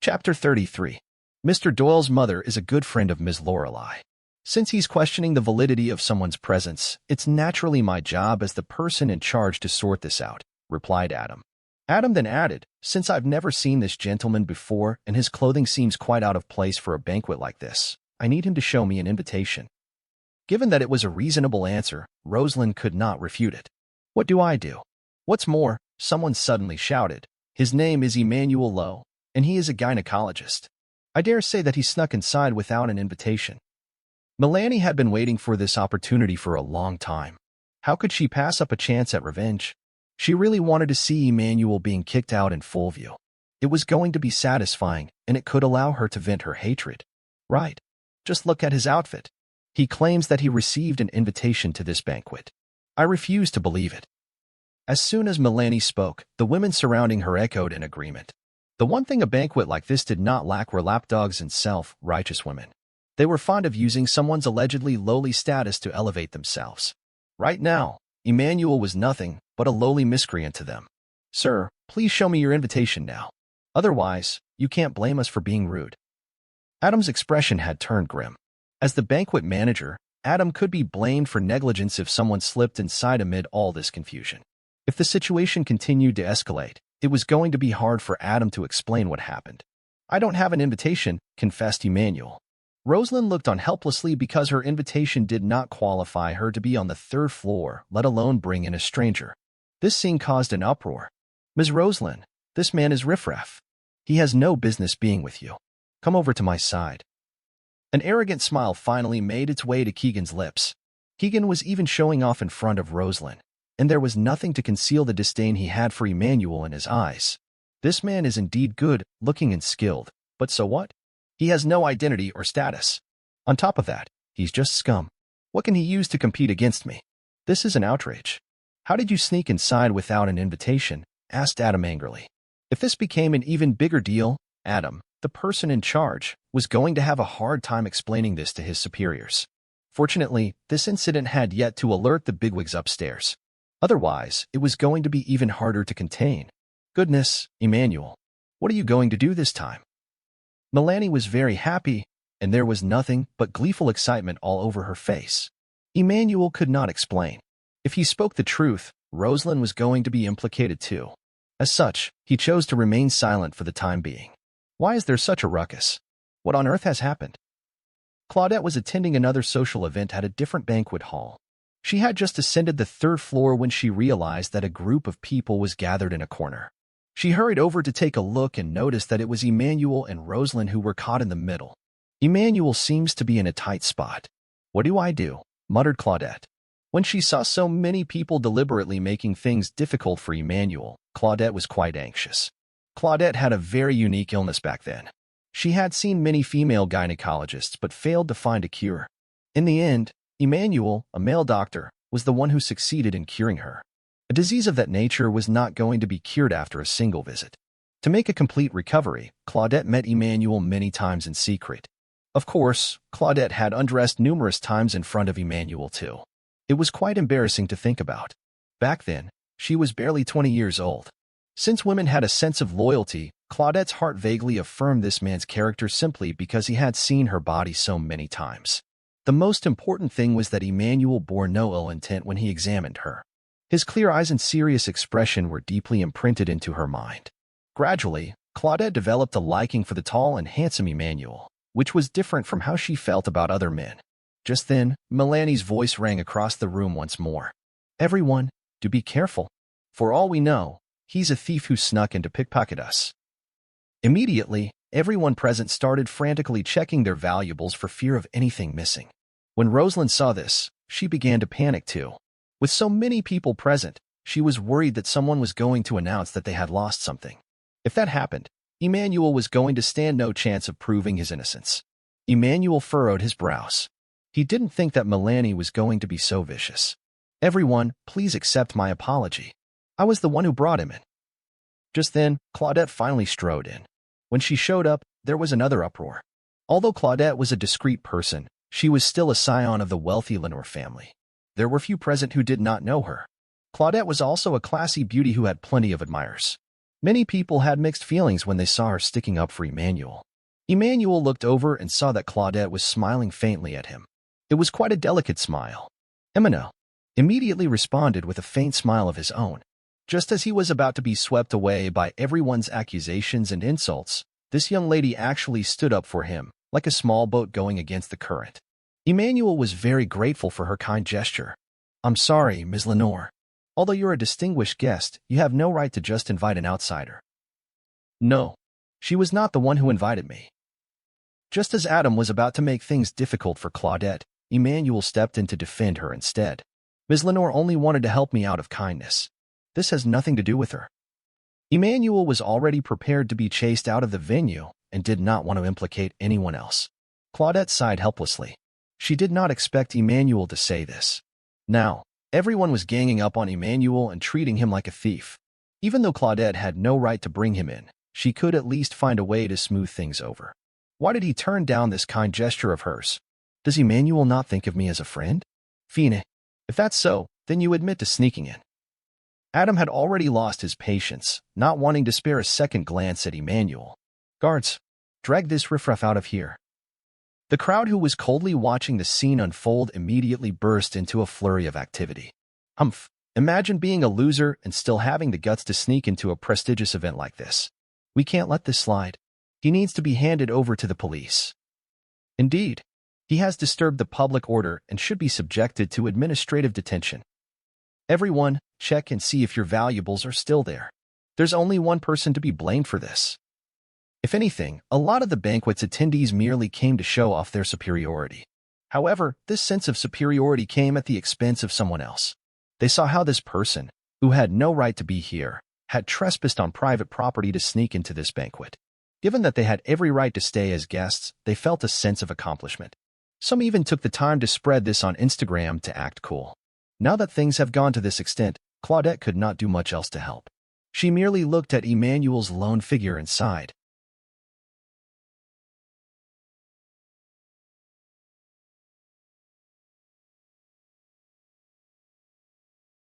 Chapter 33. Mr. Doyle's mother is a good friend of Ms. Lorelei. Since he's questioning the validity of someone's presence, it's naturally my job as the person in charge to sort this out, replied Adam. Adam then added, since I've never seen this gentleman before and his clothing seems quite out of place for a banquet like this, I need him to show me an invitation. Given that it was a reasonable answer, Rosalind could not refute it. What do I do? What's more, someone suddenly shouted, his name is Emmanuel Lowe, and he is a gynecologist. I dare say that he snuck inside without an invitation. Melanie had been waiting for this opportunity for a long time. How could she pass up a chance at revenge? She really wanted to see Emmanuel being kicked out in full view. It was going to be satisfying, and it could allow her to vent her hatred. Right. Just look at his outfit. He claims that he received an invitation to this banquet. I refuse to believe it. As soon as Melanie spoke, the women surrounding her echoed in agreement. The one thing a banquet like this did not lack were lapdogs and self-righteous women. They were fond of using someone's allegedly lowly status to elevate themselves. Right now, Emmanuel was nothing but a lowly miscreant to them. Sir, please show me your invitation now. Otherwise, you can't blame us for being rude. Adam's expression had turned grim. As the banquet manager, Adam could be blamed for negligence if someone slipped inside amid all this confusion. If the situation continued to escalate, it was going to be hard for Adam to explain what happened. I don't have an invitation, confessed Emmanuel. Rosalind looked on helplessly because her invitation did not qualify her to be on the third floor, let alone bring in a stranger. This scene caused an uproar. Ms. Rosalind, this man is riffraff. He has no business being with you. Come over to my side. An arrogant smile finally made its way to Keegan's lips. Keegan was even showing off in front of Rosalind, and there was nothing to conceal the disdain he had for Emmanuel in his eyes. This man is indeed good, looking and skilled, but so what? He has no identity or status. On top of that, he's just scum. What can he use to compete against me? This is an outrage. How did you sneak inside without an invitation? Asked Adam angrily. If this became an even bigger deal, Adam, the person in charge, was going to have a hard time explaining this to his superiors. Fortunately, this incident had yet to alert the bigwigs upstairs. Otherwise, it was going to be even harder to contain. Goodness, Emmanuel, what are you going to do this time? Melanie was very happy, and there was nothing but gleeful excitement all over her face. Emmanuel could not explain. If he spoke the truth, Rosalind was going to be implicated too. As such, he chose to remain silent for the time being. Why is there such a ruckus? What on earth has happened? Claudette was attending another social event at a different banquet hall. She had just ascended the third floor when she realized that a group of people was gathered in a corner. She hurried over to take a look and noticed that it was Emmanuel and Rosalind who were caught in the middle. Emmanuel seems to be in a tight spot. What do I do? Muttered Claudette. When she saw so many people deliberately making things difficult for Emmanuel, Claudette was quite anxious. Claudette had a very unique illness back then. She had seen many female gynecologists but failed to find a cure. In the end, Emmanuel, a male doctor, was the one who succeeded in curing her. A disease of that nature was not going to be cured after a single visit. To make a complete recovery, Claudette met Emmanuel many times in secret. Of course, Claudette had undressed numerous times in front of Emmanuel too. It was quite embarrassing to think about. Back then, she was barely 20 years old. Since women had a sense of loyalty, Claudette's heart vaguely affirmed this man's character simply because he had seen her body so many times. The most important thing was that Emmanuel bore no ill intent when he examined her. His clear eyes and serious expression were deeply imprinted into her mind. Gradually, Claudette developed a liking for the tall and handsome Emmanuel, which was different from how she felt about other men. Just then, Melanie's voice rang across the room once more. Everyone, do be careful. For all we know, he's a thief who snuck in to pickpocket us. Immediately, everyone present started frantically checking their valuables for fear of anything missing. When Rosalind saw this, she began to panic too. With so many people present, she was worried that someone was going to announce that they had lost something. If that happened, Emmanuel was going to stand no chance of proving his innocence. Emmanuel furrowed his brows. He didn't think that Melanie was going to be so vicious. Everyone, please accept my apology. I was the one who brought him in. Just then, Claudette finally strode in. When she showed up, there was another uproar. Although Claudette was a discreet person, she was still a scion of the wealthy Lenore family. There were few present who did not know her. Claudette was also a classy beauty who had plenty of admirers. Many people had mixed feelings when they saw her sticking up for Emmanuel. Emmanuel looked over and saw that Claudette was smiling faintly at him. It was quite a delicate smile. Emmanuel immediately responded with a faint smile of his own. Just as he was about to be swept away by everyone's accusations and insults, this young lady actually stood up for him, like a small boat going against the current. Emmanuel was very grateful for her kind gesture. "I'm sorry, Ms. Lenore. Although you're a distinguished guest, you have no right to just invite an outsider." "No, she was not the one who invited me." Just as Adam was about to make things difficult for Claudette, Emmanuel stepped in to defend her instead. "Ms. Lenore only wanted to help me out of kindness. This has nothing to do with her." Emmanuel was already prepared to be chased out of the venue and did not want to implicate anyone else. Claudette sighed helplessly. She did not expect Emmanuel to say this. Now, everyone was ganging up on Emmanuel and treating him like a thief. Even though Claudette had no right to bring him in, she could at least find a way to smooth things over. Why did he turn down this kind gesture of hers? Does Emmanuel not think of me as a friend? Fine. If that's so, then you admit to sneaking in. Adam had already lost his patience, not wanting to spare a second glance at Emmanuel. "Guards, drag this riffraff out of here." The crowd who was coldly watching the scene unfold immediately burst into a flurry of activity. Humph, imagine being a loser and still having the guts to sneak into a prestigious event like this. We can't let this slide. He needs to be handed over to the police. Indeed, he has disturbed the public order and should be subjected to administrative detention. Everyone, check and see if your valuables are still there. There's only one person to be blamed for this. If anything, a lot of the banquet's attendees merely came to show off their superiority. However, this sense of superiority came at the expense of someone else. They saw how this person, who had no right to be here, had trespassed on private property to sneak into this banquet. Given that they had every right to stay as guests, they felt a sense of accomplishment. Some even took the time to spread this on Instagram to act cool. Now that things have gone to this extent, Claudette could not do much else to help. She merely looked at Emmanuel's lone figure and sighed.